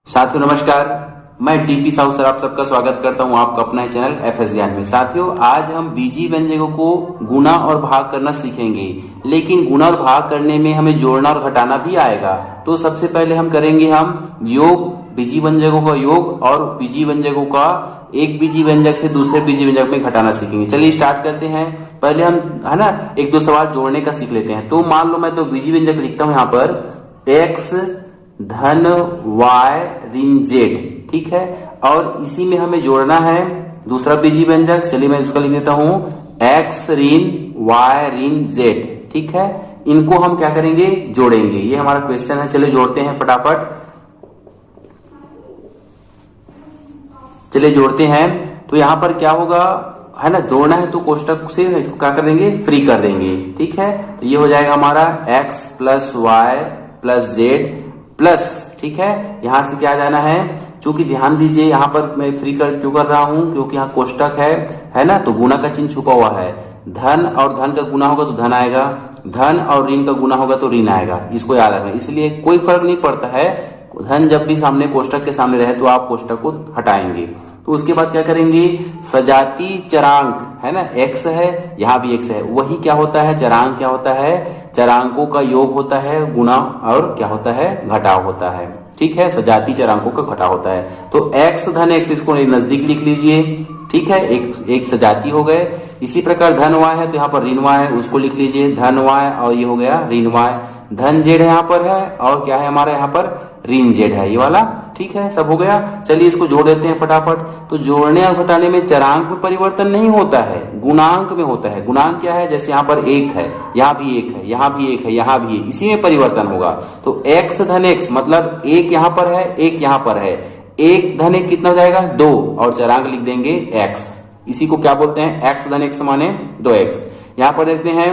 साथियों नमस्कार, मैं टीपी साहू सर आप सबका स्वागत करता हूं आपका अपना ही चैनल एफएस ज्ञान में। साथियों आज हम बीजीय व्यंजकों को गुणा और भाग करना सीखेंगे, लेकिन गुणा और भाग करने में हमें जोड़ना और घटाना भी आएगा। तो सबसे पहले हम करेंगे योग, बीजीय व्यंजकों का योग और बीजीय व्यंजकों का एक बीजीय व्यंजक से दूसरे बीजीय व्यंजक में घटाना सीखेंगे। चलिए स्टार्ट करते हैं। पहले हम है ना एक दो सवाल जोड़ने का सीख लेते हैं। तो मान लो मैं तो बीजीय व्यंजक लिखता हूं यहाँ पर x धन y ऋण z, ठीक है, और इसी में हमें जोड़ना है दूसरा बीजीय व्यंजक। चलिए मैं उसका लिख देता हूं x ऋण y ऋण z, ठीक है। इनको हम क्या करेंगे, जोड़ेंगे। ये हमारा क्वेश्चन है। चलिए जोड़ते हैं फटाफट। चलिए जोड़ते हैं। तो यहां पर क्या होगा, है ना, जोड़ना है तो कोष्टक से इसको क्या कर देंगे, फ्री कर देंगे, ठीक है। तो ये हो जाएगा हमारा x plus Y plus Z plus, ठीक है, यहां से क्या जाना है, चूंकि ध्यान दीजिए यहां पर मैं फ्री कर क्यों कर रहा हूं, क्योंकि यहाँ कोष्टक है ना, तो गुना का चिन्ह छुपा हुआ है। धन और धन का गुना होगा तो धन आएगा, धन और ऋण का गुना होगा तो ऋण आएगा, इसको याद रखना। इसलिए कोई फर्क नहीं पड़ता है, धन जब भी सामने कोष्टक के सामने रहे तो आप कोष्टक को हटाएंगे। तो उसके बाद क्या करेंगे, सजाती चरांक है ना, x है, यहाँ भी x है, वही क्या होता है, चरांक क्या होता है, चरांकों का योग होता है, गुणा और क्या होता है, घटाव होता है, ठीक है। सजाती चरांकों का घटाव होता है। तो x धन x इसको नजदीक लिख लीजिए, ठीक है, एक सजाती हो गए। इसी प्रकार धन y है तो यहाँ पर ऋण y है, उसको लिख लीजिए धन y, और ये हो गया ऋण y। धन z यहाँ पर है और क्या है हमारा यहाँ पर ऋण z है, ये वाला, ठीक है, सब हो गया। चलिए इसको जोड़ देते हैं फटाफट। तो जोड़ने और घटाने में चरांक में परिवर्तन नहीं होता है, गुणांक में होता है। गुणांक क्या है, जैसे यहाँ पर एक है, यहाँ भी एक है, यहाँ भी एक है, यहाँ भी है, इसी में परिवर्तन होगा। तो x धन x मतलब एक यहाँ पर है, एक यहाँ पर है, एक धन एक कितना हो जाएगा, 2, और चरांक लिख देंगे x। इसी को क्या बोलते हैं, x धन x माने 2x। यहाँ पर देखते हैं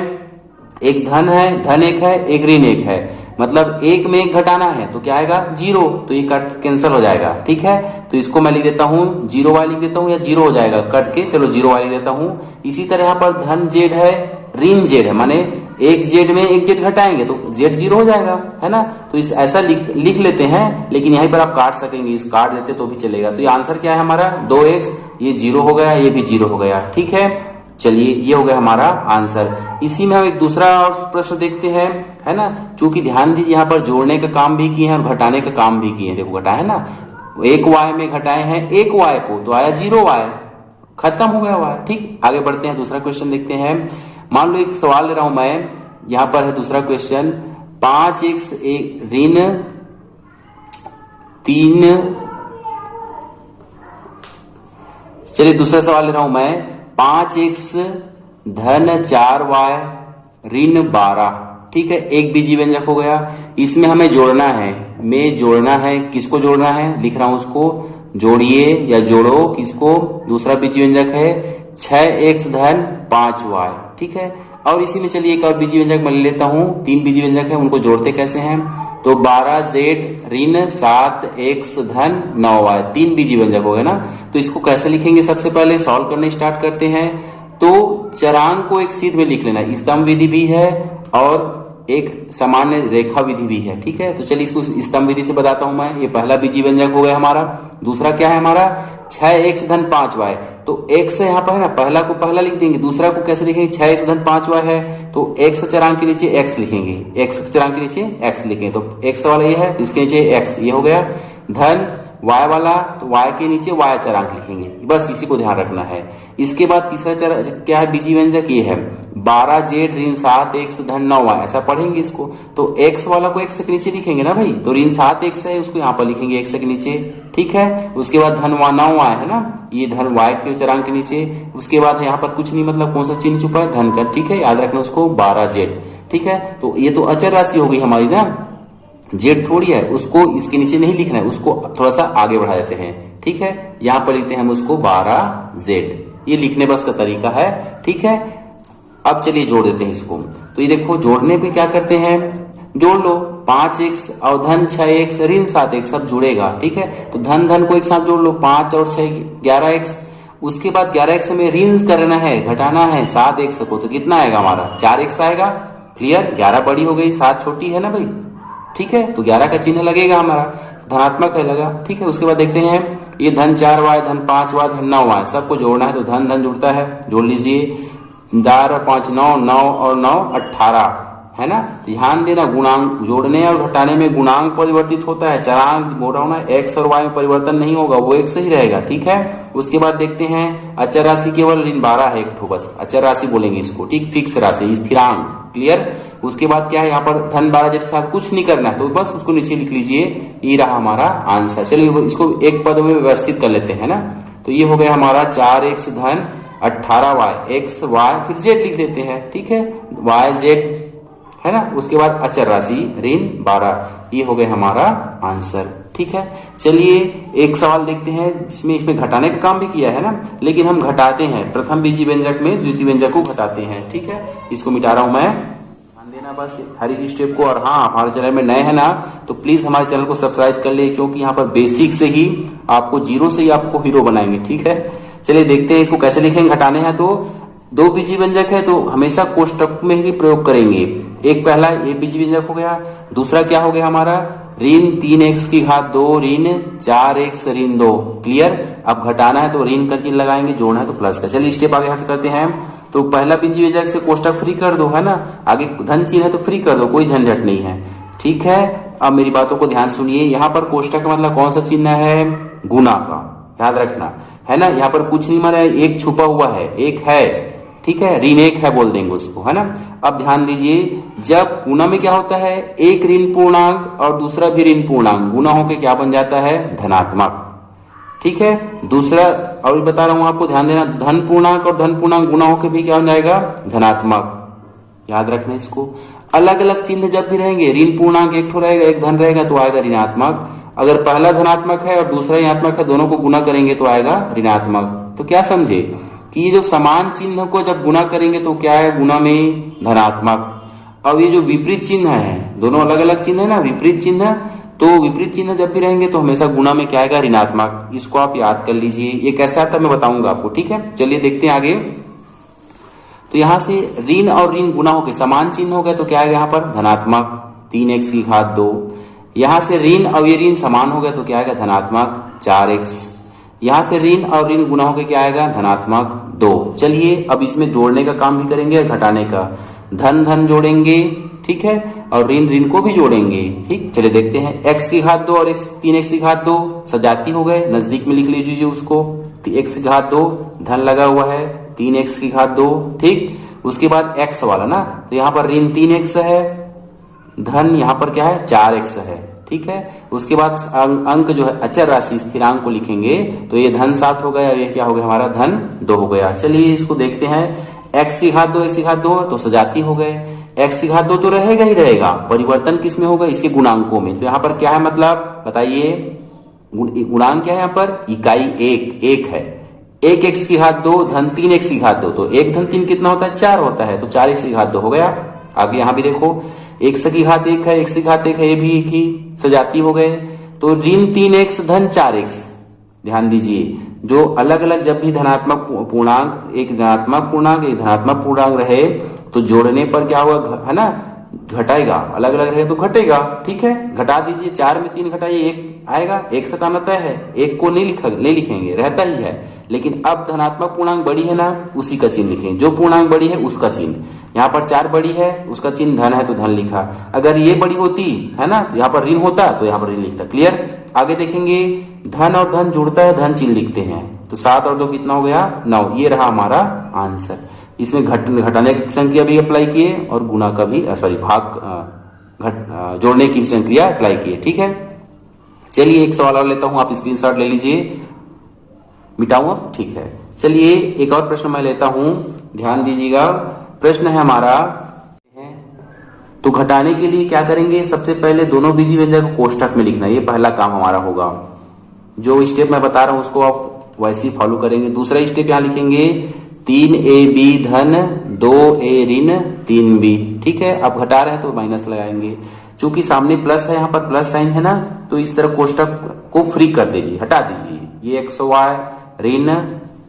एक धन है, धन एक है, एक ऋण एक है, मतलब एक में एक घटाना है तो क्या आएगा, 0, तो ये कट कैंसिल हो जाएगा, ठीक है। तो इसको मैं लिख देता हूँ 0 वाली लिख देता हूँ, या 0 हो जाएगा कट के, चलो 0 वाली देता हूँ। इसी तरह यहाँ पर धन जेड है, ऋण जेड है, माने एक जेड में एक जेड घटाएंगे तो जेड 0 हो जाएगा, है ना। तो इस ऐसा लिख लेते हैं, लेकिन यहीं पर आप काट सकेंगे, इस काट देते तो भी चलेगा। तो ये आंसर क्या है हमारा, 2x, ये 0 हो गया, ये भी 0 हो गया, ठीक है। चलिए ये हो गया हमारा आंसर। इसी में हम एक दूसरा और प्रश्न देखते हैं, है ना। चूंकि ध्यान दीजिए यहाँ पर जोड़ने का काम भी किए हैं और घटाने का काम भी किए हैं। देखो घटाए है ना, एक y में घटाए हैं एक y को तो आया 0y, खत्म हो गया y, ठीक। आगे बढ़ते हैं, दूसरा क्वेश्चन देखते हैं। मान लो एक सवाल ले रहा हूं मैं, यहाँ पर है दूसरा क्वेश्चन, 5x ऋण 3, चलिए दूसरा सवाल ले रहा हूं मैं, 5x धन 4y ऋण 12, ठीक है, एक बीजीय व्यंजक हो गया। इसमें हमें जोड़ना है, किसको जोड़ना है, लिख रहा हूं उसको, जोड़िए या जोड़ो किसको, दूसरा बीजीय व्यंजक है 6x धन 5y, ठीक है। और इसी में चलिए एक और बीजीय व्यंजक मैं ले लेता हूं, 3 बीजीय व्यंजक है, उनको जोड़ते कैसे हैं, तो 12z ऋण 7x धन 9y, 3 बीजीय व्यंजक हो गए ना। तो इसको कैसे लिखेंगे, सबसे पहले सॉल्व करने स्टार्ट करते हैं। तो चरांक को एक सीध में लिख लेना, स्तंभ विधि भी है और एक सामान्य रेखा विधि भी है, ठीक है। तो चलिए इसको स्तंभ विधि से बताता हूं मैं। ये पहला बीजीय व्यंजक हो गया हमारा। दूसरा क्या है हमारा, 6x धन 5y, तो x है यहाँ पर है ना, पहला को पहला लिख देंगे, दूसरा को कैसे लिखेंगे, 6x धन 5y है तो x चरांक के नीचे x लिखेंगे, x चरांक के नीचे x लिखेंगे, तो x वाला ये है तो इसके नीचे x, ये हो गया। धन y वाला तो y के नीचे y चरांक लिखेंगे, बस इसी को ध्यान रखना है। इसके बाद तीसरा क्या है बीजीय व्यंजक, ये है 12z ऋण 7x धन 9y, ऐसा पढ़ेंगे इसको। तो x वाला को x के नीचे लिखेंगे ना भाई, तो ऋण 7x है उसको यहाँ पर लिखेंगे x के नीचे, ठीक है। उसके बाद धन 9y है ना, ये धन y के चरांक के नीचे। उसके बाद यहाँ पर कुछ नहीं, मतलब कौन सा चिन्ह छुपा है, धन का, ठीक है, याद रखना उसको, 12z, ठीक है। तो ये तो अचर राशि हो गई हमारी ना, जेड थोड़ी है, उसको इसके नीचे नहीं लिखना है, उसको थोड़ा सा आगे बढ़ा देते हैं, ठीक है। यहाँ पर लिखते हैं हम उसको 12z, ये लिखने बस का तरीका है, ठीक है। अब चलिए जोड़ देते हैं इसको। तो ये देखो जोड़ने पे क्या करते हैं, जोड़ लो, 5x और धन 6x ऋण 7x सब जुड़ेगा, ठीक है। तो धन धन को एक साथ जोड़ लो, 5 और 6 11x। उसके बाद 11x में ऋण करना है, घटाना है 7x को, तो कितना आएगा हमारा, 4x आएगा। क्लियर, 11 बड़ी हो गई, 7 छोटी है ना भाई, ठीक है। तो 11 का चिन्ह लगेगा हमारा। धनात्मक है लगा, ठीक है। उसके बाद देखते हैं ये धन 4y धन 5y धन 9y सबको जोड़ना है, तो धन धन जुड़ता है, जोड़ लीजिए। 4 और 5 9, 9 और 9 18 है ना। ध्यान देना गुणांक जोड़ने और घटाने में गुणांक परिवर्तित होता है, चरांक बोल रहा हूं ना, x और y में परिवर्तन नहीं होगा, वो एक सही रहेगा, ठीक है। उसके बाद देखते हैं अचर राशि केवल ऋण 12 है एक ठो, बस अचर राशि बोलेंगे इसको, ठीक, फिक्स राशि स्थिरांक, क्लियर। उसके बाद क्या है यहाँ पर धन 12 के साथ कुछ नहीं करना है, तो बस उसको नीचे लिख लीजिए, ये रहा हमारा आंसर। चलिए इसको एक पद में व्यवस्थित कर लेते हैं ना, तो ये हो गया हमारा 4x धन 18y, x y फिर z लिख देते हैं, ठीक है, y z है ना। उसके बाद अचर राशि ऋण 12, ये हो गया हमारा आंसर, ठीक है। चलिए एक सवाल देखते हैं जिसमें इसमें घटाने का काम भी किया है ना, लेकिन हम घटाते हैं, प्रथम बीजी व्यंजक में द्वितीय व्यंजक को घटाते हैं, ठीक है। इसको मिटा रहा हूं मैं, ध्यान देना बस हर एक स्टेप को। और हाँ, हमारे चैनल में नए हैं ना, तो प्लीज हमारे चैनल को सब्सक्राइब कर ले, क्योंकि यहाँ पर बेसिक से ही आपको जीरो से ही आपको हीरो बनाएंगे, ठीक है। चलिए देखते हैं इसको कैसे लिखेंगे। घटाने हैं तो दो बीजी व्यंजक है तो हमेशा कोष्टक में ही प्रयोग करेंगे। एक पहला ये बीजी व्यंजक हो गया, दूसरा क्या हो गया हमारा ऋण 3x की घात 2 ऋण 4x ऋण 2, क्लियर। अब घटाना है तो ऋण का चिन्ह लगाएंगे, जोड़ना है तो प्लस का। चलिए स्टेप आगे हट करते हैं। तो पहला बीजी व्यंजक से कोष्टक फ्री कर दो, है ना, आगे धन चिन्ह है तो फ्री कर दो, कोई झंझट नहीं है, ठीक है। अब मेरी बातों को ध्यान सुनिए, यहाँ पर कोष्टक का मतलब कौन सा चिन्ह है, गुना का, याद रखना है ना। यहाँ पर कुछ नहीं माना है, एक छुपा हुआ है, एक है, ठीक है, ऋण 1 है बोल देंगे उसको, है ना। अब ध्यान दीजिए, जब गुना में क्या होता है, एक ऋण पूर्णांक और दूसरा भी ऋण पूर्णांक, गुना होके क्या बन जाता है, धनात्मक, ठीक है। दूसरा और बता रहा हूं आपको, ध्यान देना, धन पूर्णांक और धन पूर्णांक गुना होके भी क्या बन जाएगा, धनात्मक, याद रखना इसको। अलग अलग चिन्ह जब भी रहेंगे, ऋण पूर्णांक एक ठो रहेगा, एक धन रहेगा तो आएगा ऋणात्मक। अगर पहला धनात्मक है और दूसरा ऋणात्मक है, दोनों को गुना करेंगे तो आएगा ऋणात्मक। तो क्या समझे कि ये जो समान चिन्ह को जब गुना करेंगे तो क्या है, गुना में धनात्मक। अब ये जो विपरीत चिन्ह है, दोनों अलग अलग चिन्ह है ना, विपरीत चिन्ह, तो विपरीत चिन्ह जब भी रहेंगे तो हमेशा गुना में क्या आएगा, ऋणात्मक। इसको आप याद कर लीजिए, ये कैसे आता है मैं बताऊंगा आपको, ठीक है। चलिए देखते हैं आगे। तो यहां से ऋण और ऋण गुना होकर समान चिन्ह हो गए तो क्या आएगा यहाँ पर, धनात्मक 3x की घात 2। यहां से ऋण और ये ऋण समान हो गए तो क्या आएगा, धनात्मक 4x। यहां से ऋण और ऋण गुना होकर क्या आएगा, धनात्मक 2। चलिए अब इसमें जोड़ने का काम भी करेंगे और घटाने का, धन धन जोड़ेंगे, ठीक है, और ऋण ऋण को भी जोड़ेंगे, ठीक। चलिए देखते हैं, x की घात 2 और 3x की घात 2 सजाती हो गए, नजदीक में लिख लीजिए उसको, x की घात 2 धन लगा हुआ है, 3x की घात 2, ठीक। उसके बाद x वाला ना, तो यहाँ पर ऋण 3x है, धन यहाँ पर क्या है, 4x है, ठीक है। उसके बाद अंक जो है अचर राशि स्थिरांक को लिखेंगे, तो ये धन 7 हो गया, ये क्या हो गया हमारा, धन 2 हो गया। चलिए इसको देखते हैं, x की घात 2 x की घात 2 तो सजाती हो गए, x की घात 2 तो रहेगा ही रहेगा, परिवर्तन किस में होगा, इसके गुणांकों में। तो यहाँ पर क्या है, मतलब बताइए, गुणांक क्या है यहाँ पर, इकाई एक है, 1x की घात 2 धन 3x की घात 2, तो 1 धन 3 कितना होता है, 4 होता है, तो 4x की घात 2 हो गया। आगे यहाँ भी देखो, x की घात 1 है, x की घात 1 है, ये भी एक ही सजाती हो गए, तो ऋण 3x धन 4x। ध्यान दीजिए, जो अलग अलग जब भी धनात्मक पूर्णांक, एक धनात्मक पूर्णांक एक धनात्मक पूर्णांक रहे तो जोड़ने पर क्या होगा, है ना, घटाएगा, अलग अलग रहे तो घटेगा, ठीक है। घटा दीजिए, 4 में 3 घटाइए 1 आएगा, 1 सताना तय है, 1 को नहीं लिखेंगे, रहता ही है। लेकिन अब धनात्मक पूर्णांक बड़ी है ना, उसी का चिन्ह लिखेंगे, जो पूर्णांक बड़ी है उसका चिन्ह। यहाँ पर 4 बड़ी है, उसका चिन्ह धन है तो धन लिखा। अगर ये बड़ी होती है ना, यहाँ पर ऋण होता तो यहाँ पर ऋण लिखता, क्लियर। आगे देखेंगे, धन और धन जुड़ता है, धन चिन्ह लिखते हैं, तो 7 और 2 कितना हो गया, 9। ये रहा हमारा आंसर। इसमें घटाने की संक्रिया भी अप्लाई किए और गुना का भी जोड़ने की भी संक्रिया अप्लाई किए, ठीक है। चलिए एक सवाल और लेता हूं, आप स्क्रीनशॉट ले लीजिए, मिटाऊं अब, ठीक है। चलिए एक और प्रश्न मैं लेता हूं, ध्यान दीजिएगा। प्रश्न है हमारा, तो घटाने के लिए क्या करेंगे, सबसे पहले दोनों बीजी व्यंजक को कोष्ठक में लिखना, ये पहला काम हमारा होगा। जो स्टेप मैं बता रहा हूं उसको आप वैसे ही फॉलो करेंगे। दूसरा स्टेप यहां लिखेंगे, 3ab धन 2a ऋण 3b, ठीक है। अब घटा रहे हैं तो माइनस लगाएंगे, चूंकि सामने प्लस है, यहाँ पर प्लस साइन है ना, तो इस तरह कोष्ठक को फ्री कर दीजिए, हटा दीजिए। ये xy ऋण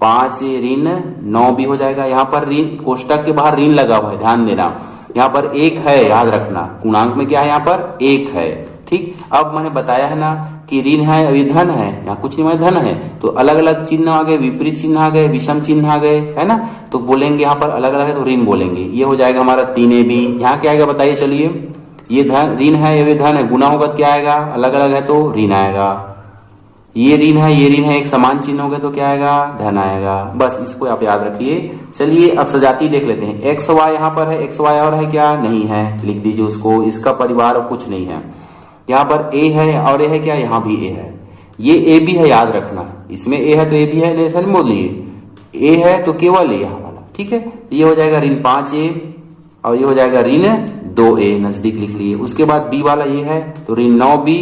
5a ऋण 9b हो जाएगा। यहाँ पर ऋण, कोष्ठक के बाहर ऋण लगा हुआ है, ध्यान देना, यहाँ पर 1 है, याद रखना, पूर्णांक में क्या है, यहाँ पर 1 है, ठीक। अब मैंने बताया है ना, कि ऋण है अभी धन है, यहाँ कुछ नहीं धन है, तो अलग अलग चिन्ह आ गए, विपरीत चिन्ह आ गए, विषम चिन्ह आ गए, है ना। तो बोलेंगे यहाँ पर अलग अलग है तो ऋण बोलेंगे। ये हो जाएगा हमारा 3ab। यहाँ क्या आएगा बताइए, चलिए ये धन ऋण है, ये भी धन है, गुना होगा तो क्या आएगा, अलग अलग है तो ऋण आएगा। ये ऋण है, ये ऋण है, एक समान चिन्ह हो गया तो क्या आएगा, धन आएगा। बस इसको आप याद रखिए। चलिए अब सजाती देख लेते हैं। एक्स वाई यहाँ पर है, एक्स वाई और है क्या, नहीं है, लिख दीजिए उसको। इसका परिवार और कुछ नहीं है। यहाँ पर ए है और ए है क्या, यहाँ भी ए है। ये ए भी है, याद रखना, इसमें ए है तो ए भी है, नहीं ऐसा नहीं बोलिए। ए है तो केवल ए यहाँ वाला, ठीक है। ये हो जाएगा ऋण 5a और ये हो जाएगा ऋण 2a, नजदीक लिख लिए। उसके बाद बी वाला ये है तो ऋण 9b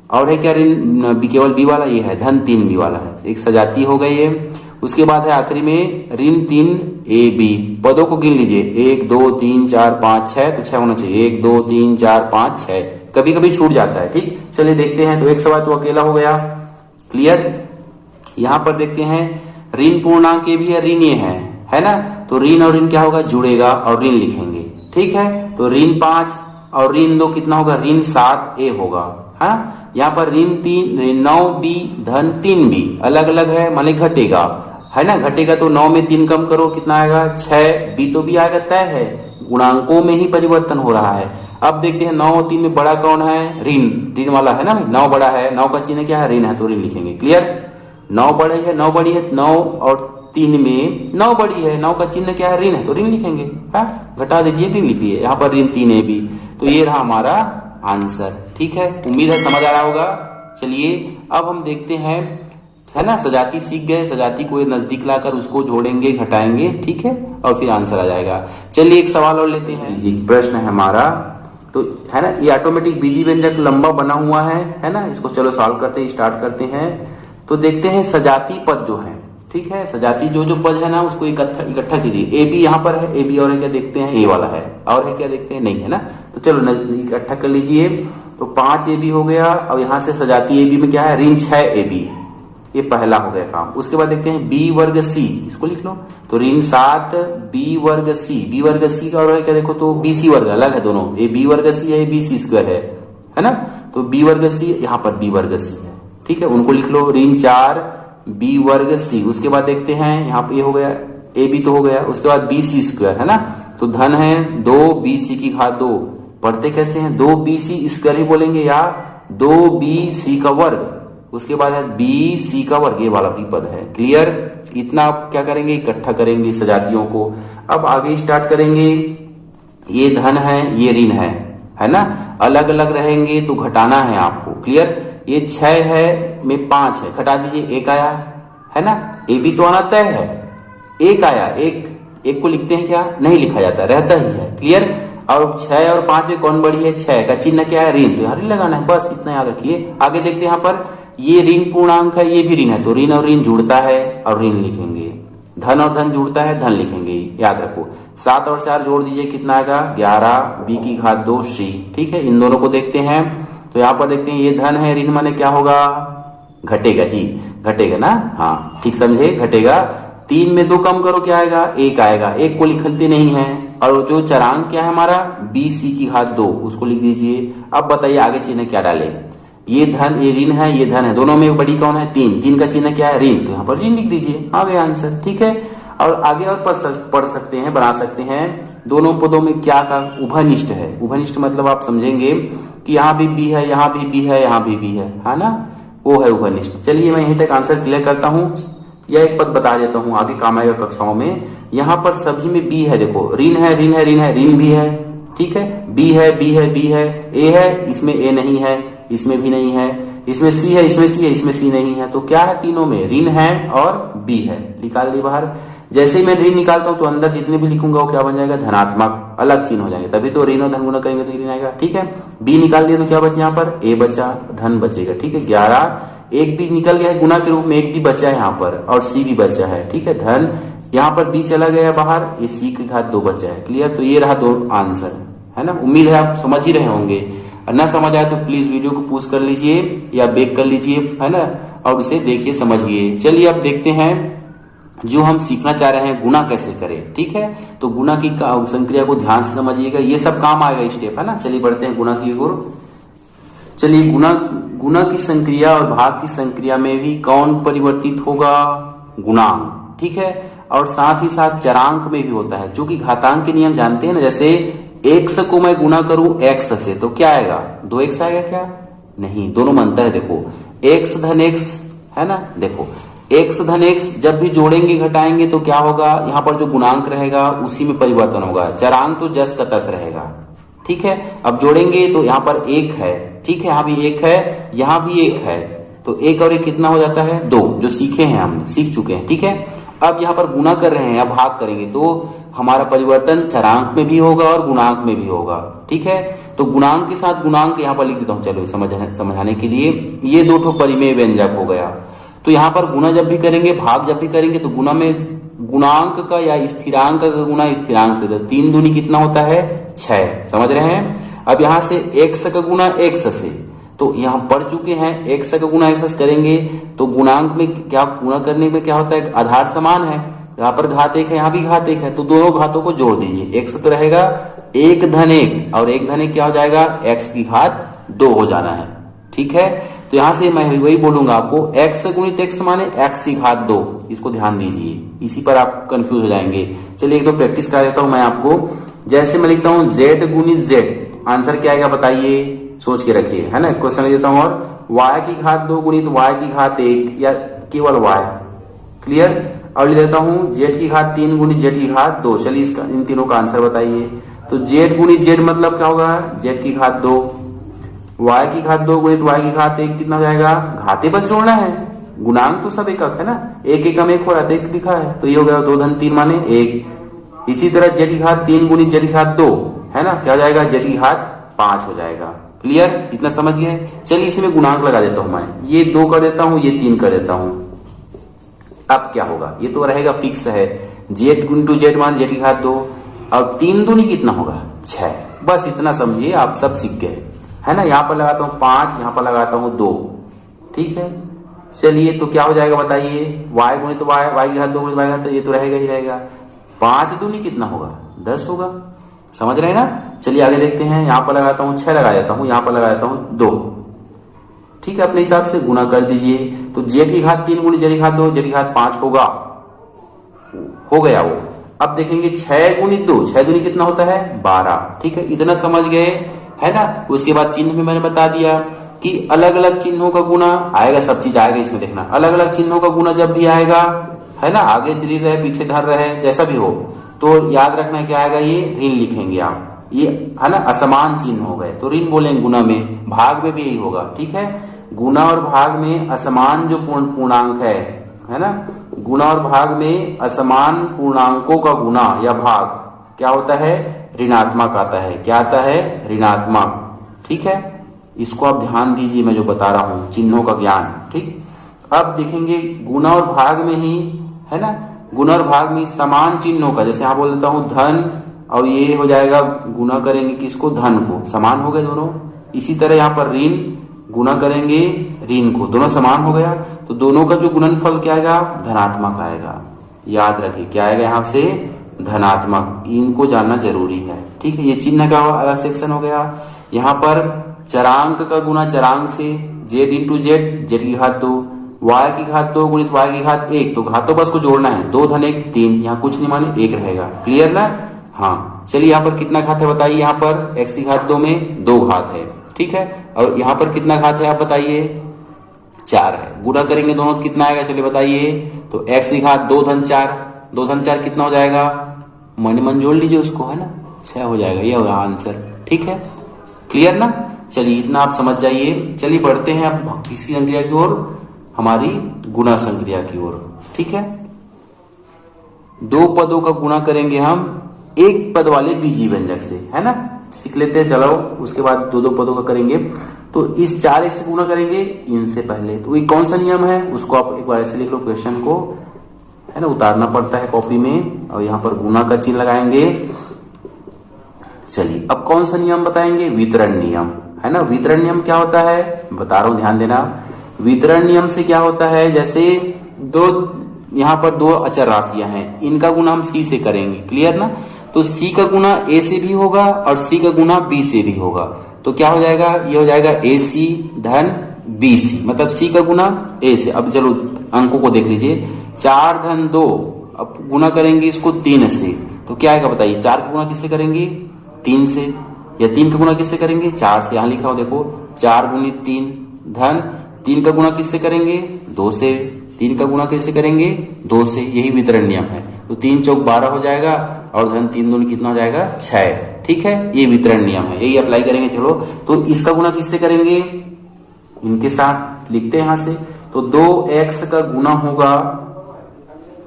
और है क्या, ऋण केवल बी वाला ये है, धन 3b वाला है। एक सजाती हो गई है। उसके बाद है आखिरी में ऋण 3ab। पदों को गिन लीजिए, 1 2 3 4 5 6, तो 6 होना चाहिए, 1 2 3 4 5 6, कभी कभी छूट जाता है, ठीक। चलिए देखते हैं, तो एक सवाल तो अकेला हो गया, क्लियर। यहाँ पर देखते हैं ऋण पूर्णांक भी है, ऋण ये है ना। तो ऋण और ऋण क्या होगा, जुड़ेगा और ऋण लिखेंगे, ठीक है। तो ऋण 5 और ऋण 2 कितना होगा, ऋण 7a होगा, हाँ। यहाँ पर ऋण 9b धन 3b, अलग अलग है माने घटेगा, है ना। घटेगा तो 9 में 3 कम करो कितना आएगा, 6, b तो भी आएगा, तय है, गुणांकों में ही परिवर्तन हो रहा है। अब देखते हैं 9 और 3 में बड़ा कौन है, ऋण, ऋण वाला है ना, 9 बड़ा है, 9 का चिन्ह क्या है, ऋण है, तो ऋण लिखेंगे, क्लियर। 9 बड़ी है, 9 बड़ी है, 9 और 3 में 9 बड़ी है, 9 का चिन्ह क्या है, ऋण है, तो ऋण लिखेंगे, हाँ। घटा दीजिए, ऋण लिखिए, यहाँ पर ऋण 3ab। तो ये रहा हमारा आंसर, ठीक है। उम्मीद है समझ आ रहा होगा। चलिए अब हम देखते हैं, है ना, सजाती सीख गए, सजाती को नजदीक लाकर उसको जोड़ेंगे, घटाएंगे, ठीक है, और फिर आंसर आ जाएगा। चलिए एक सवाल और लेते हैं। जी प्रश्न है हमारा, तो है ना, ये ऑटोमेटिक बीजी व्यंजक लंबा बना हुआ है ना। इसको चलो सॉल्व करते हैं, स्टार्ट करते हैं। तो देखते हैं सजाती पद जो है, ठीक है, सजाती जो पद है ना उसको इकट्ठा कीजिए। ए बी यहाँ पर है, ए बी और है क्या देखते हैं, ए वाला है, और है क्या देखते हैं, नहीं है ना। तो चलो इकट्ठा कर लीजिए। तो 5ab हो गया, और यहाँ से सजाती ab में क्या है, ऋण 6ab, ये पहला हो गया काम। उसके बाद देखते हैं b वर्ग c, इसको लिख लो। तो ऋण 7b वर्ग c, b वर्ग c का और है क्या देखो, तो bc वर्ग अलग है दोनों, ये b वर्ग c है, ये bc स्क्वायर है ना। तो b वर्ग c, यहाँ पर b वर्ग c है, ठीक है, उनको लिख लो। ऋण 4b वर्ग c। उसके बाद देखते हैं यहाँ पे ये हो गया, ab तो हो गया। उसके बाद bc स्क्वायर है ना, तो धन है 2bc की घात 2, पढ़ते कैसे हैं, 2bc स्क्वायर ही बोलेंगे या 2bc का वर्ग। उसके बाद है bc का वर्ग, ये वाला भी पद है, क्लियर। इतना आप क्या करेंगे, इकट्ठा करेंगे सजातियों को। अब आगे स्टार्ट करेंगे। ये धन है, ये ऋण है ना, अलग अलग रहेंगे तो घटाना है आपको, क्लियर। ये 6 है में 5 है, घटा दीजिए, 1 आया, है ना। ए भी तो आना तय है, 1 आया, एक को लिखते हैं क्या, नहीं लिखा जाता, रहता ही है, क्लियर। और 6 और 5 में कौन बड़ी है, 6 का चिन्ह क्या है, ऋण, तो यहाँ ऋण लगाना है, बस इतना याद रखिए। आगे देखते हैं, यहाँ पर ये ऋण पूर्णांक है, ये भी ऋण है, तो ऋण और ऋण जुड़ता है और ऋण लिखेंगे। धन और धन जुड़ता है, धन लिखेंगे, याद रखो। 7 और 4 जोड़ दीजिए, कितना आएगा, 11b की घात 2c, ठीक है। इन दोनों को देखते हैं, तो यहाँ पर देखते हैं ये धन है, ऋण माने क्या होगा, घटेगा जी, घटेगा ना, हाँ ठीक समझे, घटेगा। 3 में 2 कम करो क्या आएगा, 1 आएगा, 1 को लिखते नहीं है। और जो चरांक क्या है हमारा, bc की घात 2, उसको लिख दीजिए। अब बताइए आगे चिन्ह क्या डाले, ये धन, ये ऋण है, ये धन है, दोनों में बड़ी कौन है, 3 का चिन्ह क्या है, ऋण, तो यहाँ पर ऋण लिख दीजिए, आ गया आंसर, ठीक है। और आगे और पढ़ सकते हैं, बना सकते हैं। दोनों पदों में क्या का उभयनिष्ठ है, उभयनिष्ठ मतलब आप समझेंगे कि यहाँ भी b है, यहाँ भी b है, यहाँ भी b है ना, वो है उभयनिष्ठ। चलिए मैं यहीं तक आंसर क्लियर करता हूँ, या एक पद बता देता हूँ, आगे काम आएगा कक्षाओं में। यहाँ पर सभी में b है, देखो ऋण है, ऋण है, ऋण है, ऋण भी है, ठीक है, b है, b है, b है, a है, इसमें a नहीं है, इसमें भी नहीं है, इसमें c है, इसमें c है, इसमें c नहीं है, तो क्या है, तीनों में ऋण है और b है, निकाल दी बाहर। जैसे ही मैं ऋण निकालता हूं तो अंदर जितने भी लिखूंगा वो क्या बन जाएगा, धनात्मक, अलग चिन्ह हो जाएंगे, तभी तो ऋण और धन गुणा करेंगे तो ऋण आएगा, ठीक है। b निकाल दिया तो क्या बचा, यहाँ पर a बचा, धन बचेगा, ठीक है। 11, एक भी निकल गया है गुना के रूप में, एक भी बचा है यहाँ पर, और c भी बचा है, ठीक है। धन यहाँ पर b चला गया बाहर, ये c की घात 2 बचा है, क्लियर। तो ये रहा 2 आंसर, है ना। उम्मीद है आप समझ ही रहे होंगे, ना समझ आए तो प्लीज वीडियो को पॉज कर लीजिए या बैक कर लीजिए, है ना, और उसे देखिए, समझिए। चलिए अब देखते हैं जो हम सीखना चाह रहे हैं, गुणा कैसे करें, ठीक है। तो गुणा की संक्रिया को ध्यान से समझिएगा, ये सब काम आएगा स्टेप, है ना। चलिए बढ़ते हैं गुणा की ओर। चलिए गुणा की संक्रिया और भाग की संक्रिया में भी कौन परिवर्तित होगा? गुणांक, ठीक है। और साथ ही साथ चरांक में भी होता है, जो कि घातांक के नियम जानते हैं ना। जैसे x को मैं गुना करूं x से तो क्या आएगा? 2x आएगा क्या? नहीं, दोनों में अंतर है। देखो x धन x है ना, देखो x धन x जब भी जोड़ेंगे घटाएंगे तो क्या होगा? यहाँ पर जो गुणांक रहेगा उसी में परिवर्तन होगा, चरांक तो जस का तस रहेगा, ठीक है। अब जोड़ेंगे तो यहाँ पर 1 है, ठीक है, यहाँ भी 1 है, यहाँ भी 1 है, तो 1 और 1 कितना हो जाता है? 2, जो सीखे हैं हमने, सीख चुके हैं, ठीक है। अब यहाँ पर गुना कर रहे हैं या भाग करेंगे तो हमारा परिवर्तन चरांक में भी होगा और गुणांक में भी होगा, ठीक है। तो गुणांक के साथ गुणांक यहाँ पर लिख देता हूँ, चलो समझाने के लिए। ये दो तो परिमेय व्यंजक हो गया। तो यहाँ पर गुना जब भी करेंगे, भाग जब भी करेंगे, तो गुना में गुणांक का या स्थिरांक का गुना स्थिरांक से, तो 3 दूनी कितना होता है? 6, समझ रहे हैं। अब यहाँ से x का गुना x से, तो यहाँ पढ़ चुके हैं, x का गुना x से करेंगे तो गुणांक में क्या, गुणा करने में क्या होता है? आधार समान है, यहाँ पर घात 1 है, यहाँ भी घात 1 है, तो दोनों घातों को जोड़ दीजिए। x तो रहेगा 1 धन 1 और 1 धन 1 क्या हो जाएगा? x की घात 2 हो जाना है, ठीक है। तो यहां से मैं वही बोलूंगा आपको, x गुणित x माने x की घात 2, इसको ध्यान दीजिए, इसी पर आप कंफ्यूज हो जाएंगे। चलिए एक दो प्रैक्टिस करा देता हूं मैं आपको। जैसे मैं लिखता हूं z गुणित z, आंसर क्या आएगा बताइए? सोच के रखिए, है ना। क्वेश्चन लिख देता हूं, और y की घात 2 गुणित y की घात 1 या केवल y, क्लियर। और लिख देता हूं z की घात 3 गुणित z की घात 2। चलिए इसका इन तीनों का आंसर बताइए। तो z गुणित z मतलब क्या होगा? z की घात 2, y की घात 2 गुणित y की घात 1 कितना हो जाएगा? घाते बस जोड़ना है, गुणांक तो सब एकक है ना, एक एकम 1 हो रहा था, 1 लिखा है, तो ये हो गया 2 धन 3 माने 1। इसी तरह z की घात 3 गुणित z की घात 2 है ना, क्या हो जाएगा? z की घात 5 हो जाएगा। क्लियर, इतना समझ गए। चलिए इसी में गुणांक लगा देता हूं मैं, ये 2 कर देता हूं, ये 3 कर देता हूं। अब क्या होगा? ये तो रहेगा फिक्स है, z गुणित z मान z की घात 2, अब 3 दूनी कितना होगा? 6। बस इतना समझिए, आप सब सीख गए, है ना। यहाँ पर लगाता हूँ 5, यहाँ पर लगाता हूँ 2, ठीक है। चलिए तो क्या हो जाएगा बताइए? y गुणित y की घात 2 गुणित y की घात, ये तो रहेगा ही रहेगा। 5 दूनी कितना होगा? 10 होगा, समझ रहे हैं ना। चलिए आगे देखते हैं। यहाँ पर लगाता हूँ 6 लगा देता हूँ, यहाँ पर लगा देता हूँ 2, ठीक है। अपने हिसाब से गुना कर दीजिए। तो z की घात 3 गुणित z की घात 2, z की घात 5 होगा, हो गया वो। अब देखेंगे 6 गुणित 2, 6 दूनी कितना होता है? 12, ठीक है। इतना समझ गए, है ना। उसके बाद चिन्ह में मैंने बता दिया कि अलग अलग चिन्हों का गुना आएगा, सब चीज आएगा इसमें, देखना। अलग अलग चिन्हों का गुना जब भी आएगा, है ना, आगे दृढ़ रहे पीछे धर रहे, जैसा भी हो, तो याद रखना क्या आएगा? ये ऋण लिखेंगे आप, ये है ना, असमान चिन्ह हो गए तो ऋण बोलेंगे। गुना में, भाग में भी यही होगा, ठीक है। गुना और भाग में असमान जो पूर्णांक है ना, गुना और भाग में असमान पूर्णांकों का गुना या भाग क्या होता है? ऋणात्मक आता है। क्या आता है? ऋणात्मक, ठीक है। इसको आप ध्यान दीजिए, मैं जो बता रहा हूं, चिन्हों का ज्ञान, ठीक। अब देखेंगे गुना और भाग में ही, है ना, गुना और भाग में समान चिन्हों का, जैसे यहां बोल देता हूं धन, और ये हो जाएगा गुना करेंगे किसको? धन को, समान हो गए दोनों। इसी तरह यहाँ पर ऋण, गुना करेंगे ऋण को, दोनों समान हो गया, तो दोनों का जो गुणनफल क्या आएगा? धनात्मक आएगा। याद रखिए क्या आएगा यहाँ से? धनात्मक। इनको जानना जरूरी है, ठीक है। ये चिन्ह का अलग सेक्शन हो गया। यहाँ पर चरांक का गुना चरांक से, z इंटू जेड, z की घात 2, y की घात 2 गुणित y की घात 1, तो घातों बस को जोड़ना है, 2 धन 1 3, यहाँ कुछ नहीं माने 1 रहेगा। क्लियर ना? हाँ। चलिए यहाँ पर कितना घात है बताइए? यहाँ पर x की घात 2 में 2 घात है, ठीक है। और यहाँ पर कितना घात है आप बताइए? 4 है। गुणा करेंगे दोनों तो कितना आएगा? चलिए बताइए। तो x की घात 2 धन 4, 2 धन 4 कितना हो जाएगा? मन जोड़ लीजिए उसको, है ना, 6 हो जाएगा। ये होगा आंसर, ठीक है। क्लियर ना? चलिए इतना आप समझ जाइए। चलिए बढ़ते हैं अब किसी संक्रिया की ओर, हमारी गुणा संक्रिया की ओर, ठीक है। 2 पदों का गुणा करेंगे हम एक पद वाले बीजी व्यंजक से, है ना, सीख लेते हैं। चलो उसके बाद 2 पदों का करेंगे। तो इस 4 से गुणा करेंगे इनसे पहले, तो ये कौन सा नियम है उसको आप एक बार ऐसे लिख लो, क्वेश्चन को, है ना, उतारना पड़ता है कॉपी में, और यहाँ पर गुणा का चिन्ह लगाएंगे। चलिए अब कौन सा नियम बताएंगे? वितरण नियम, है ना। वितरण नियम क्या होता है बता रहा हूं, ध्यान देना। वितरण नियम से क्या होता है, जैसे यहाँ पर 2 अचर राशियां हैं, इनका गुणा हम c से करेंगे, क्लियर ना। तो c का गुणा a से भी होगा और c का गुणा b से भी होगा। तो क्या हो जाएगा, ये हो जाएगा AC धन BC, मतलब C का गुना A से। अब चलो अंकों को देख लीजिए, 4 धन 2, अब गुना करेंगे इसको 3 से, तो क्या आएगा बताइए, 4 का गुना किससे करेंगे, 3 से, या 3 का गुना किससे करेंगे, 4 से। यहाँ लिखा हो देखो, 4 गुणित 3 धन 3 का गुना किससे करेंगे, 2 से। 3 का गुना किससे करेंगे, 2 से। यही वितरण नियम है। तो 3 चौक 12 हो जाएगा और धन 3 दूनी कितना हो जाएगा, 6। ठीक है, ये वितरण नियम है, यही अप्लाई करेंगे। चलो, तो इसका गुना किससे करेंगे, इनके साथ लिखते हैं यहां से। तो 2x का गुना होगा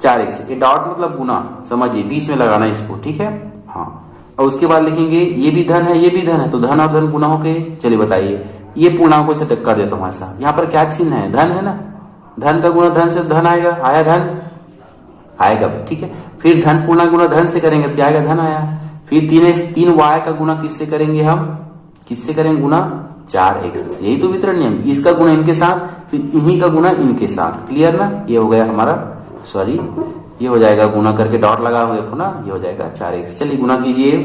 4x, ये डॉट मतलब गुना, समझिए बीच में लगाना इसको, ठीक है। हाँ, और उसके बाद लिखेंगे ये भी धन है, ये भी धन है, तो धन और धन गुना होके, चलिए बताइए, ये पूर्णांकों से टक्कर देता हूं ऐसा। यहाँ पर क्या चिन्ह है, धन है ना, धन का गुना धन से धन आएगा, आया धन आएगा, ठीक है। फिर धन पूर्णांक गुना धन से करेंगे तो क्या आएगा, धन आया। फिर 3y का गुना किससे करेंगे, हम किससे करेंगे गुना, 4x से। यही तो वितरण नियम, इसका गुना इनके साथ, फिर इन्हीं का गुना इनके साथ। क्लियर ना, ये हो गया हमारा, सॉरी ये हो जाएगा, गुना करके डॉट लगा हुआ देखो ना, ये हो जाएगा 4x। चलिए गुना कीजिए।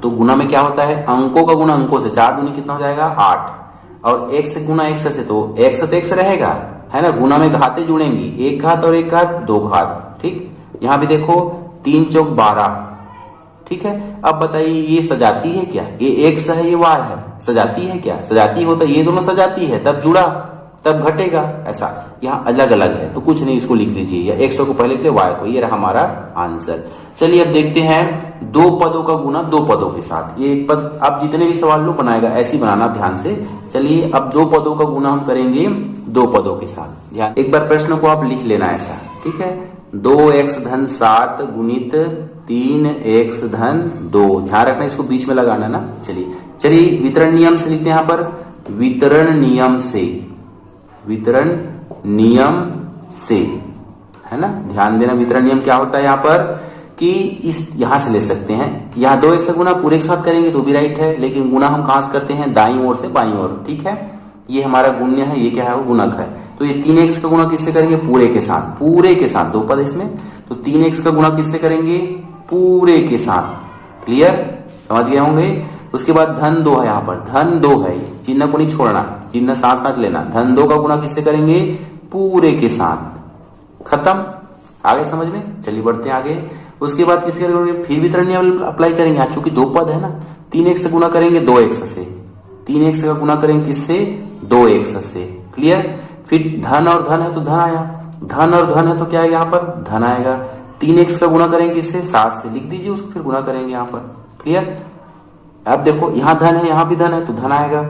तो गुना में क्या होता है, अंकों का गुना अंकों से, 4 दूनी कितना हो जाएगा, 8, और x गुना x से, तो x तो x रहेगा, है ना। गुना में घाते जुड़ेंगी, एक घात और एक घात, 2 घात, ठीक। यहाँ भी देखो 3 चौक 12, ठीक है। अब बताइए ये सजाती है क्या, ये x है ये y है, सजाती है क्या, सजाती होता ये दोनों सजाती है, तब जुड़ा तब घटेगा, ऐसा। यहाँ अलग अलग है तो कुछ नहीं, इसको लिख लीजिए, या x को पहले लिख ले, y को। ये रहा हमारा आंसर। चलिए अब देखते हैं 2 पदों का गुना 2 पदों के साथ। ये एक पद, आप जितने भी सवाल लो बनाएगा ऐसे ही बनाना ध्यान से। चलिए अब 2 पदों का गुना हम करेंगे 2 पदों के साथ। ध्यान, एक बार प्रश्न को आप लिख लेना ऐसा, ठीक है। 2x धन 7 गुणित 3x धन 2, ध्यान रखना इसको बीच में लगाना ना। चलिए वितरण नियम से लिखते हैं यहाँ पर, वितरण नियम से, वितरण नियम से, है ना। ध्यान देना, वितरण नियम क्या होता है यहाँ पर, कि इस यहां से ले सकते हैं। यहाँ 2x का गुना पूरे के साथ करेंगे तो भी राइट है, लेकिन गुना हम कहां से करते हैं, दाईं ओर से बाईं ओर, ठीक है। ये हमारा गुण्य है, ये क्या है, वो गुणक है। तो ये 3x का गुना किससे करेंगे, पूरे के साथ, पूरे के साथ, 2 पद इसमें, तो 3x का गुना किससे करेंगे, पूरे के साथ। क्लियर, समझ गए होंगे। उसके बाद धन 2 है, यहाँ पर धन 2 है, चिन्ह को नहीं छोड़ना, चिन्ह साथ साथ लेना। धन 2 का गुना किससे करेंगे, पूरे के साथ। खत्म, आगे समझ में। चलिए बढ़ते हैं आगे। उसके बाद किसके करेंगे, फिर वितरण नियम अप्लाई करेंगे। चूंकि 2 पद है ना, 3x से गुना करेंगे 2x से, 3x का गुना करेंगे किससे, 2x से। क्लियर। फिर धन और धन है तो धन आया, धन और धन है तो क्या है, यहाँ पर धन आएगा। 3x का गुना करेंगे किससे, 7 से, लिख दीजिए उसको, फिर गुना करेंगे यहाँ पर। क्लियर। अब देखो यहाँ धन है, यहाँ भी धन है तो धन आएगा।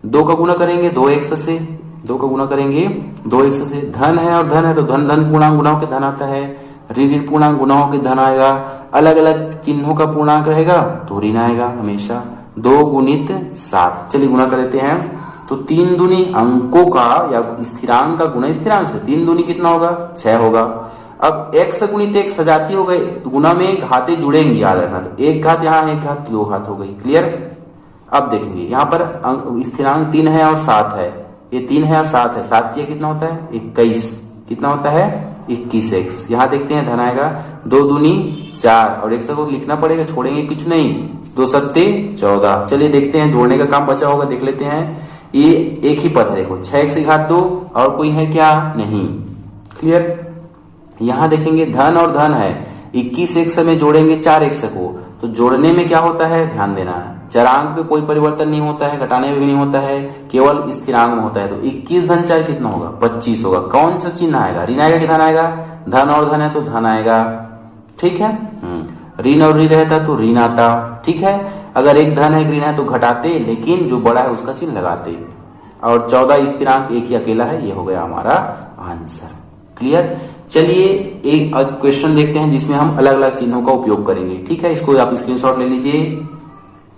2 का गुना करेंगे 2x से, 2 का गुना करेंगे 2x से। धन है और धन है तो धन धन पूर्णांक गुना होकर धन आता है, ऋण ऋण पूर्णांक गुना होकर धन आएगा। अलग अलग चिन्हों का पूर्णांक रहेगा तो ऋण आएगा हमेशा। 2 गुणित 7, चलिए गुना कर देते हैं। तो 3 दूनी अंकों का या स्थिरांक का गुना स्थिरांक से, 3 दूनी कितना होगा, 6 होगा। अब x गुणित x सजाती हो गई, तो गुना में घाते जुड़ेंगी, याद रखना। तो 1 घात यहाँ, 1 घात 2 घात हो गई। क्लियर। अब देखेंगे यहाँ पर स्थिरांक 3 है और 7 है, ये 3 है और 7 है, 7 किया कितना होता है, 21, कितना होता है, 21x। यहाँ देखते हैं धन आएगा, 2 दूनी 4 और 1 को लिखना पड़ेगा, छोड़ेंगे कुछ नहीं, 2 सत्ते 14। चलिए देखते हैं, जोड़ने का काम बचा होगा, देख लेते हैं। ये एक ही पद है, देखो 6x घात 2, और कोई है क्या, नहीं। क्लियर। यहाँ देखेंगे धन और धन है, 21x में जोड़ेंगे 4x को, तो जोड़ने में क्या होता है, ध्यान देना है, चरांक पे कोई परिवर्तन नहीं होता है, घटाने में भी नहीं होता है, केवल स्थिरांक में होता है। तो 21 धन 4 कितना होगा, 25 होगा। कौन सा चिन्ह आएगा, ऋण आएगा कि धन आएगा, धन और धन है तो धन आएगा, ठीक है। ऋण और ऋण रहता तो ऋण आता, ठीक है। अगर एक धन है एक ऋण है तो घटाते, लेकिन जो बड़ा है उसका चिन्ह लगाते। और 14 स्थिरांक एक ही अकेला है, ये हो गया हमारा आंसर। क्लियर। चलिए एक क्वेश्चन देखते हैं जिसमें हम अलग अलग चिन्हों का उपयोग करेंगे, ठीक है। इसको आप स्क्रीनशॉट ले लीजिए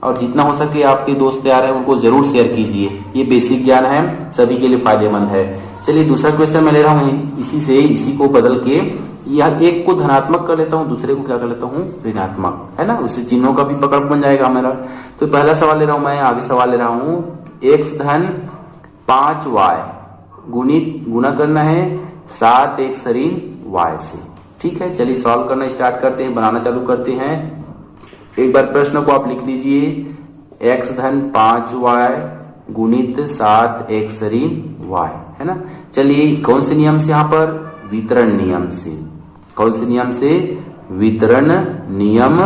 और जितना हो सके आपके दोस्त यार हैं उनको जरूर शेयर कीजिए, ये बेसिक ज्ञान है, सभी के लिए फायदेमंद है। चलिए दूसरा क्वेश्चन मैं ले रहा हूँ, इसी को बदल के यह एक को धनात्मक कर लेता हूँ, दूसरे को क्या कर लेता हूँ, ऋणात्मक, है ना। उससे चिन्हों का भी पकड़ बन जाएगा मेरा। तो पहला सवाल ले रहा हूँ मैं, आगे सवाल ले रहा हूँ, x धन 5y गुना करना है 7x ऋण y से, ठीक है। चलिए सॉल्व करना स्टार्ट करते हैं, बनाना चालू करते हैं। एक बार प्रश्न को आप लिख लीजिए, x धन 5y गुणित 7x ऋण y, है ना। चलिए कौन से नियम से, यहाँ पर वितरण नियम से। कौन से नियम से? वितरण नियम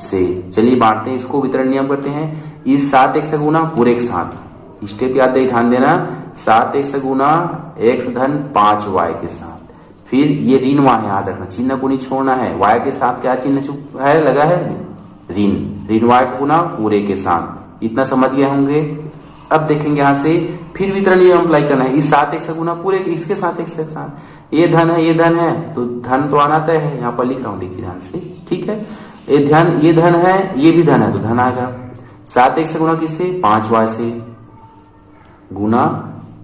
से। चलिए बांटते हैं इसको, वितरण नियम करते हैं। इस 7x का गुना पूरे के साथ, स्टेप याद है, ध्यान देना, 7x गुना x धन 5y के साथ। फिर ये ऋण y याद रखना, चिन्ह को नहीं छोड़ना है। y के साथ क्या चिन्ह है लगा है? ऋण। ऋण y का गुना पूरे के साथ। इतना समझ गए होंगे। अब देखेंगे यहाँ से फिर वितरण नियम अप्लाई करना है। इस 7x का गुना पूरे इसके साथ x के साथ। ये धन है, ये धन है, तो धन तो आना तय है। यहाँ पर लिख रहा हूँ, देखिए ध्यान से, ठीक है। ये धन है, ये भी धन है, तो धन आएगा। 7x से गुना किससे? 5y से, गुना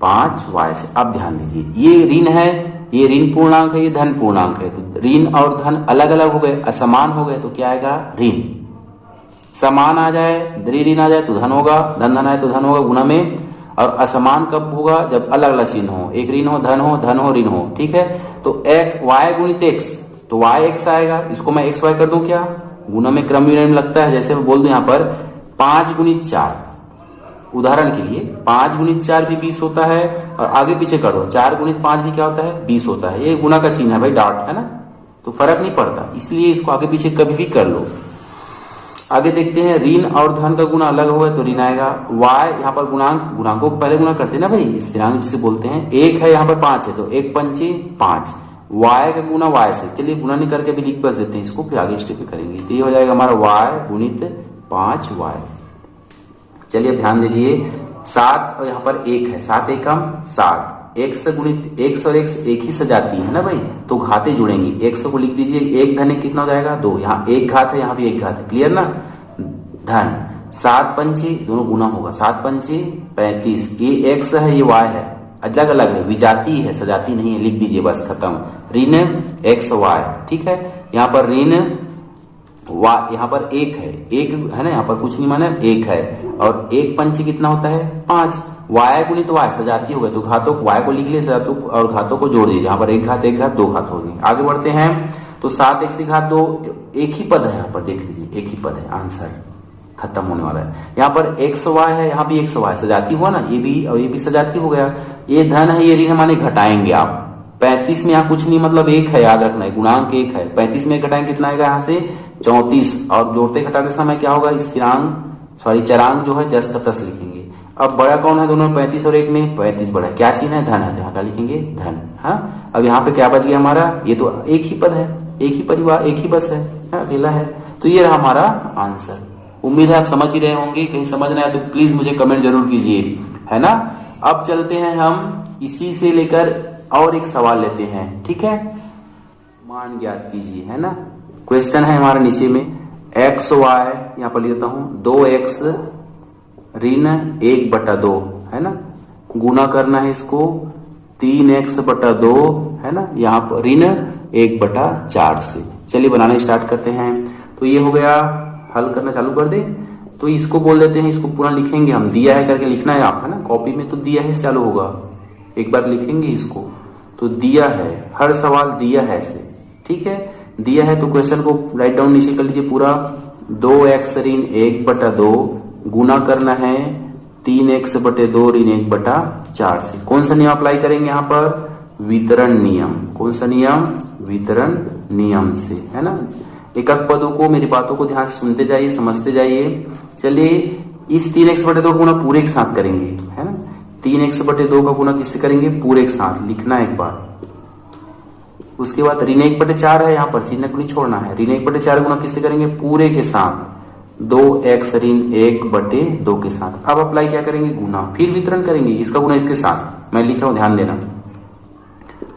5y से। अब ध्यान दीजिए, ये ऋण है, ये ऋण पूर्णांक है, ये धन पूर्णांक है, तो ऋण और धन अलग अलग हो गए, असमान हो गए, तो क्या आएगा? ऋण। समान आ जाए, ऋण आ जाए तो धन होगा, धन धन आए तो धन होगा गुना में। और असमान कब होगा? जब अलग अलग चिन्ह हो, एक ऋण हो, धन हो, धन हो, ऋण हो, ठीक है। तो एक y गुणित x, तो y x आएगा, इसको मैं x y कर दूं क्या? गुना में क्रम विनिमय लगता है, जैसे मैं बोल दूं यहाँ पर 5 गुणित 4, उदाहरण के लिए 5 गुणित 4 भी 20 होता है, और आगे पीछे कर दो 4 गुणित 5 भी क्या होता है? 20 होता है। ये गुना का चिन्ह है भाई, डॉट है ना, तो फर्क नहीं पड़ता, इसलिए इसको आगे पीछे कभी भी कर लो। आगे देखते हैं, ऋण और धन का गुना अलग होगा तो ऋण आएगा। y यहाँ पर गुणांकों को पहले गुना करते हैं ना भाई, स्थिरांक जिसे बोलते हैं। 1 है, यहाँ पर 5 है, तो 1 पंचे 5, y का गुना y से। चलिए गुना नहीं करके भी लिख बस देते हैं इसको, फिर आगे स्टेप पे करेंगे। तो ये हो जाएगा हमारा y गुणित 5y। चलिए ध्यान दीजिए, 7 और यहाँ पर 1 है, 7 एकम 7, x गुणित x और x एक ही सजाती है ना भाई, तो घाते जुड़ेंगे। x को लिख दीजिए, 1 धन कितना हो जाएगा? 2, यहाँ एक घात है, यहाँ भी एक घात है, क्लियर ना। धन 7 पंचे, दोनों गुना होगा, 7 पंचे 35, ये x है, ये y है, अलग अलग है, विजाती है, सजाती नहीं है, लिख दीजिए बस, खत्म। ऋण x y, ठीक है। यहाँ पर ऋण y, यहाँ पर 1 है, 1 है ना, यहाँ पर कुछ नहीं माना, 1 है, और 1 पंचे कितना होता है? 5। y गुणित y सजाती हो गए, तो घातों y को लिख लिए, सजातों और घातों को जोड़ दीजिए। यहाँ पर एक घात 2 घात होगी। आगे बढ़ते हैं, तो 7x की घात 2, एक ही पद है, यहाँ पर देख लीजिए, एक ही पद है, आंसर खत्म होने वाला है। यहाँ पर x y है, यहाँ भी x y सजाती हुआ ना, ये भी और ये भी सजाती हो गया। ये धन है, ये ऋण माने घटाएंगे आप। 35 में यहाँ कुछ नहीं, मतलब 1 है, याद रखना है, गुणांक 1 है। 35 में घटाएंगे कितना आएगा? यहाँ से 34, और जोड़ते घटाते समय क्या होगा? स्थिरांक चरांक जो है जस का तस लिखेंगे। अब बड़ा कौन है दोनों में? 35 और 1 में 35 बड़ा, क्या चिन्ह है? धन है, तो यहाँ क्या लिखेंगे? धन। हाँ, अब यहाँ पे क्या बच गया हमारा? ये तो एक ही पद है, एक ही परिवार, एक ही बस है, अकेला है, तो ये रहा हमारा आंसर। उम्मीद है आप समझ ही रहे होंगे। कहीं समझ नहीं आया तो प्लीज मुझे कमेंट जरूर कीजिए, है ना। अब चलते हैं हम इसी से लेकर और एक सवाल लेते हैं, ठीक है। मान ज्ञात कीजिए, है ना। क्वेश्चन है हमारा नीचे में, एक्स वाई, यहाँ पर लिख देता हूं 2x ऋण 1/2, है ना। गुना करना है इसको 3x/2, है ना, यहाँ पर ऋण 1/4 से। चलिए बनाना स्टार्ट करते हैं। तो ये हो गया, हल करना चालू कर दे। तो इसको बोल देते हैं, इसको पूरा लिखेंगे हम, दिया है करके लिखना है आप, है ना। कॉपी में तो दिया है चालू होगा, एक बार लिखेंगे इसको। तो दिया है, हर सवाल दिया है से, ठीक है। दिया है तो क्वेश्चन को राइट डाउन नीचे कर लीजिए पूरा। 2x ऋण 1/2 गुना करना है 3x/2 ऋण 1/4 से। कौन सा नियम अप्लाई करेंगे यहाँ पर? वितरण नियम। कौन सा नियम? वितरण नियम से, है ना। एक एक पदों को, मेरी बातों को ध्यान से सुनते जाइए, समझते जाइए। चलिए इस 3x/2 का गुना पूरे के साथ करेंगे, है ना। 3x/2 का गुना किससे करेंगे? पूरे के साथ, लिखना एक बार। उसके बाद ऋण 1/4 है, यहाँ पर चिन्ह को नहीं छोड़ना है। ऋण 1/4 गुना किससे करेंगे? पूरे के साथ, 2x ऋण 1/2 के साथ। अब अप्लाई क्या करेंगे? गुना। फिर वितरण करेंगे, इसका गुना इसके साथ, मैं लिख रहा हूं, ध्यान देना।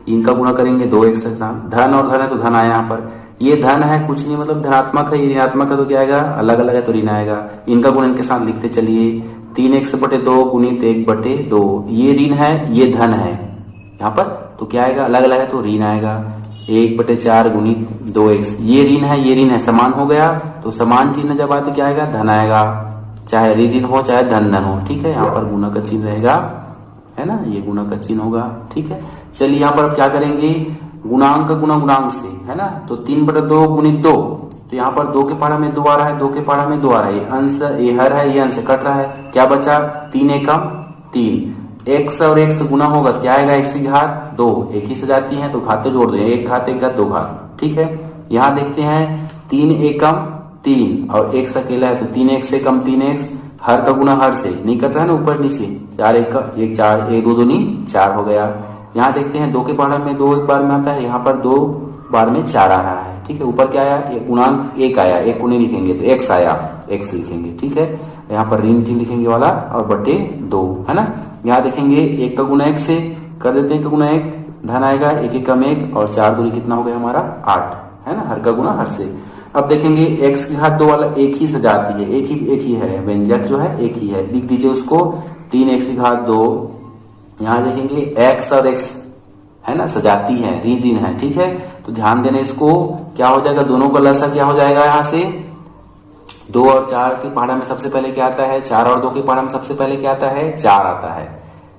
इनका गुना करेंगे 2x के साथ। धन और धन है तो धन आया यहाँ पर। ये धन है, कुछ नहीं, मतलब धनात्मक है। ये ऋणात्मक है तो क्या आएगा? अलग अलग है तो ऋण आएगा। इनका गुना इनके साथ लिखते चलिए। 3x/2 गुणित 1/2, ये ऋण है, ये धन है यहाँ पर, तो क्या आएगा? अलग अलग है तो ऋण आएगा। 1/4 गुणित 2x, ये ऋण है, ये ऋण है, समान हो गया, तो समान चिन्ह जब आए तो क्या आएगा? धन आएगा, चाहे ऋण हो चाहे धन हो, ठीक है। यहाँ पर गुना का चिन्ह रहेगा, है ना, ये गुना का चिन्ह होगा, ठीक है। चलिए यहाँ पर अब क्या करेंगे? गुणांक का गुना गुणांक से, है ना। तो 3/2 गुणित 2, तो यहाँ पर 2 के पहाड़ा में 2 आ रहा है, 2 के पहाड़ा में 2 आ रहा है, ये अंश ये हर है, ये अंश कट रहा है, क्या बचा 3 एकम 3, x और x गुना होगा तो क्या आएगा x की घात 2, एक ही सजाती है तो घात तो जोड़ दो, एक घात 2 घात, ठीक है। यहाँ देखते हैं 3 एकम 3 और x अकेला है तो 3x से कम 3x, हर का गुना हर से नहीं कट रहा है ना ऊपर नीचे, 4 1 1 4 1 2 दूनी 4 हो गया। यहाँ देखते हैं 2 के पहाड़ा में 2 एक बार में आता है, यहाँ पर 2 बार में 4 आ रहा है, ठीक है। ऊपर क्या आया गुणांक 1 आया, 1 को नहीं लिखेंगे तो x आया, x लिखेंगे, ठीक है। यहाँ पर ऋण चिन्ह लिखेंगे वाला और बटे 2 है ना। यहाँ देखेंगे 1 का गुना 1 से कर देते हैं, 1 का गुना 1 धन आएगा, 1 1 कम 1 और 4 दूनी कितना हो गया हमारा 8 है ना, हर का गुना हर से। अब देखेंगे x की घात 2 वाला एक ही सजाती है, एक ही है, व्यंजक जो है एक ही है, लिख दीजिए उसको 3x की घात 2। यहाँ देखेंगे x और x है ना सजाती है, ऋण ऋण है, ठीक है। तो ध्यान देना इसको, क्या हो जाएगा दोनों का लसा क्या हो जाएगा, यहाँ से 2 और 4 के पहाड़ा में सबसे पहले क्या आता है, 4 और 2 के पहाड़ा में सबसे पहले क्या आता है 4 आता है,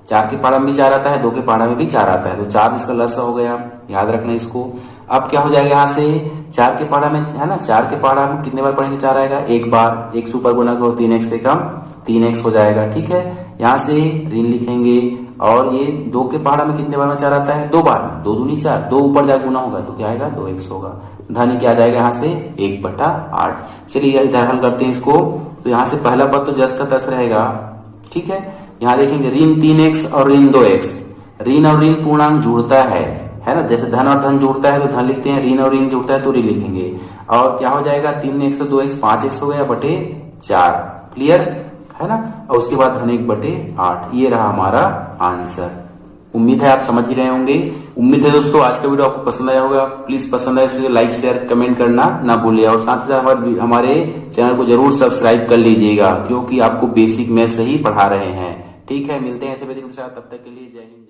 4 के पहाड़ा में भी 4 आता है, 2 के पहाड़ा में भी 4 आता है, तो 4 इसका लसा हो गया, याद रखना इसको। अब क्या हो जाएगा यहाँ से 4 के पहाड़ा में है ना, 4 के पहाड़ा में कितने बार पढ़ेंगे 4 आएगा, एक बार, एक सुपर गुना करो 3x से कम 3x हो जाएगा, ठीक है। यहाँ से ऋण लिखेंगे और ये 2 के पहाड़ा में कितने बार में 4 आता है, 2 बार में, 2 दूनी 4, 2 ऊपर जाकर गुना होगा तो क्या आएगा 2x होगा, धन क्या आ जाएगा यहाँ से 1/8। चलिए इधर हल करते हैं इसको, तो यहाँ से पहला पद तो जस का तस रहेगा, ठीक है। यहाँ देखेंगे ऋण 3x और ऋण 2x, ऋण और ऋण पूर्णांक जुड़ता है ना, जैसे धन और धन जुड़ता है तो धन लिखते हैं, ऋण और ऋण जुड़ता है तो ऋण लिखेंगे, और क्या हो जाएगा 3x और 2x 5x हो गया बटे 4, क्लियर है ना। और उसके बाद धन 1/8, ये रहा हमारा आंसर। उम्मीद है आप समझ ही रहे होंगे। उम्मीद है दोस्तों आज का वीडियो आपको पसंद आया होगा, प्लीज पसंद आए तो लाइक शेयर कमेंट करना ना भूलिए, और साथ ही साथ हमारे चैनल को जरूर सब्सक्राइब कर लीजिएगा, क्योंकि आपको बेसिक मैथ्स ही पढ़ा रहे हैं, ठीक है। मिलते हैं ऐसे वीडियो के साथ, तब तक के लिए जय हिंद।